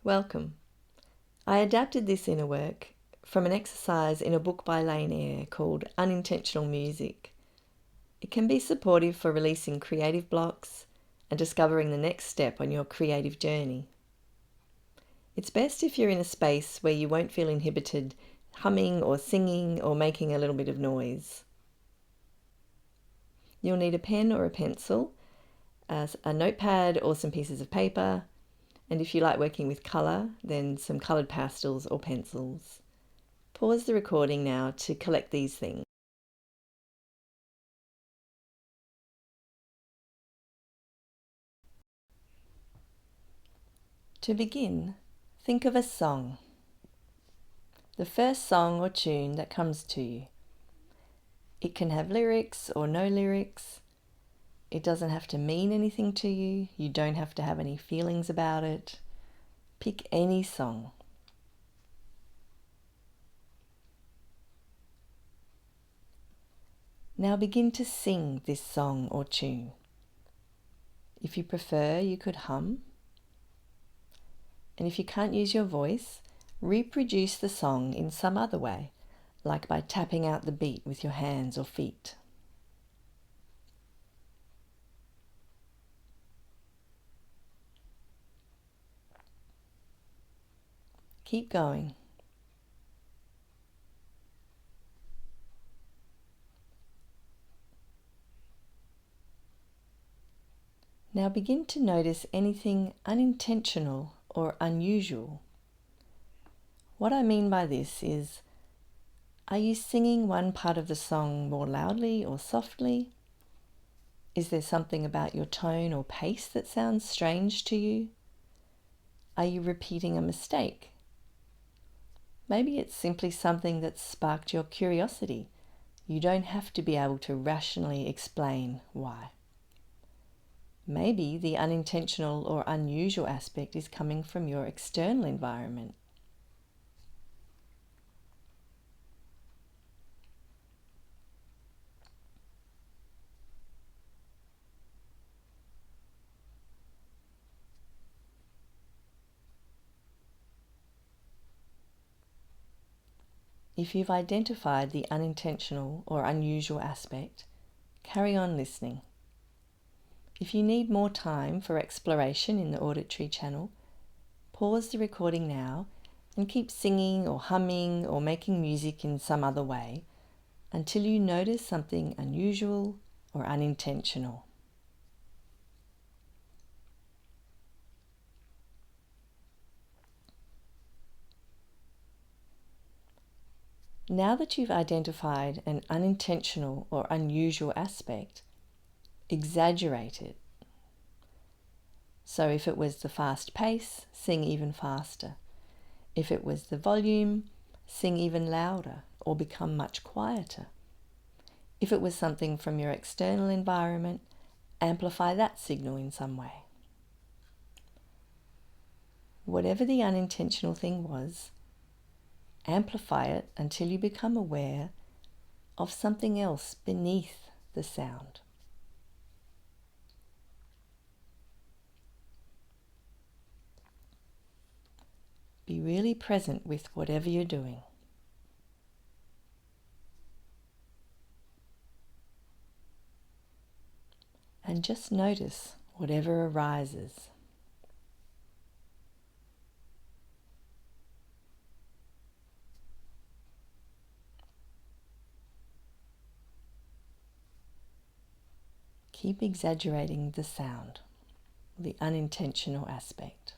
Welcome. I adapted this inner work from an exercise in a book by Lane Arye called Unintentional Music. It can be supportive for releasing creative blocks and discovering the next step on your creative journey. It's best if you're in a space where you won't feel inhibited humming or singing or making a little bit of noise. You'll need a pen or a pencil, a notepad or some pieces of paper, and if you like working with colour, then some coloured pastels or pencils. Pause the recording now to collect these things. To begin, think of a song. The first song or tune that comes to you. It can have lyrics or no lyrics. It doesn't have to mean anything to you. You don't have to have any feelings about it. Pick any song. Now begin to sing this song or tune. If you prefer, you could hum. And if you can't use your voice, reproduce the song in some other way, like by tapping out the beat with your hands or feet. Keep going. Now begin to notice anything unintentional or unusual. What I mean by this is, are you singing one part of the song more loudly or softly? Is there something about your tone or pace that sounds strange to you? Are you repeating a mistake? Maybe it's simply something that sparked your curiosity. You don't have to be able to rationally explain why. Maybe the unintentional or unusual aspect is coming from your external environment. If you've identified the unintentional or unusual aspect, carry on listening. If you need more time for exploration in the auditory channel, pause the recording now and keep singing or humming or making music in some other way until you notice something unusual or unintentional. Now that you've identified an unintentional or unusual aspect, exaggerate it. So if it was the fast pace, sing even faster. If it was the volume, sing even louder or become much quieter. If it was something from your external environment, amplify that signal in some way. Whatever the unintentional thing was, amplify it until you become aware of something else beneath the sound. Be really present with whatever you're doing. And just notice whatever arises. Keep exaggerating the sound, the unintentional aspect.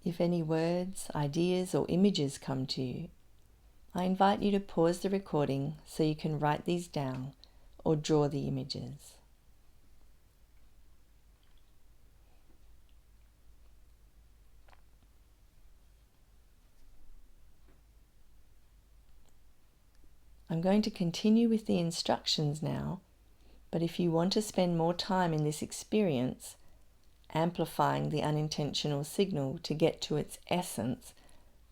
If any words, ideas, or images come to you, I invite you to pause the recording so you can write these down or draw the images. I'm going to continue with the instructions now, but if you want to spend more time in this experience, amplifying the unintentional signal to get to its essence,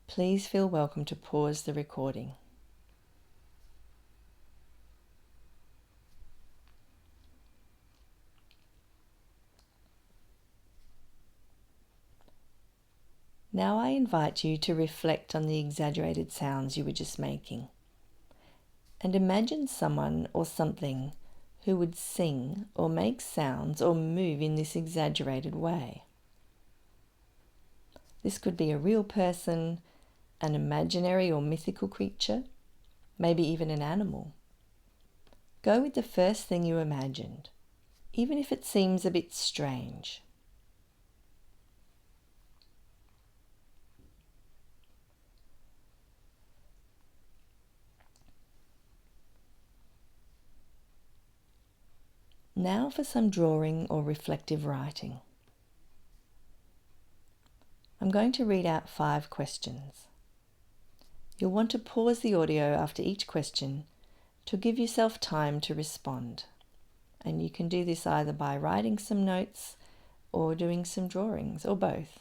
please feel welcome to pause the recording. Now I invite you to reflect on the exaggerated sounds you were just making, and imagine someone or something who would sing or make sounds or move in this exaggerated way. This could be a real person, an imaginary or mythical creature, maybe even an animal. Go with the first thing you imagined, even if it seems a bit strange. Now for some drawing or reflective writing. I'm going to read out 5 questions. You'll want to pause the audio after each question to give yourself time to respond. And you can do this either by writing some notes or doing some drawings, or both.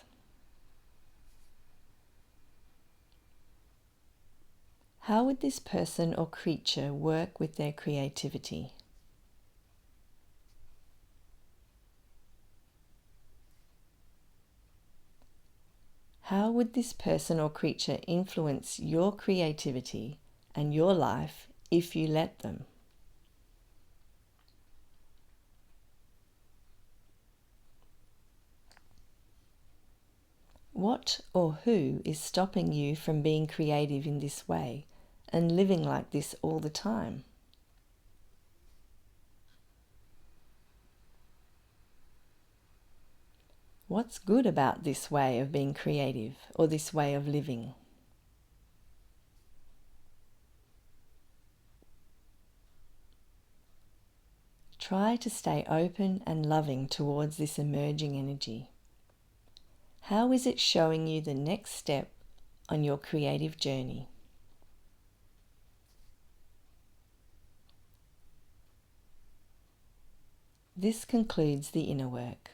How would this person or creature work with their creativity? How would this person or creature influence your creativity and your life if you let them? What or who is stopping you from being creative in this way and living like this all the time? What's good about this way of being creative or this way of living? Try to stay open and loving towards this emerging energy. How is it showing you the next step on your creative journey? This concludes the inner work.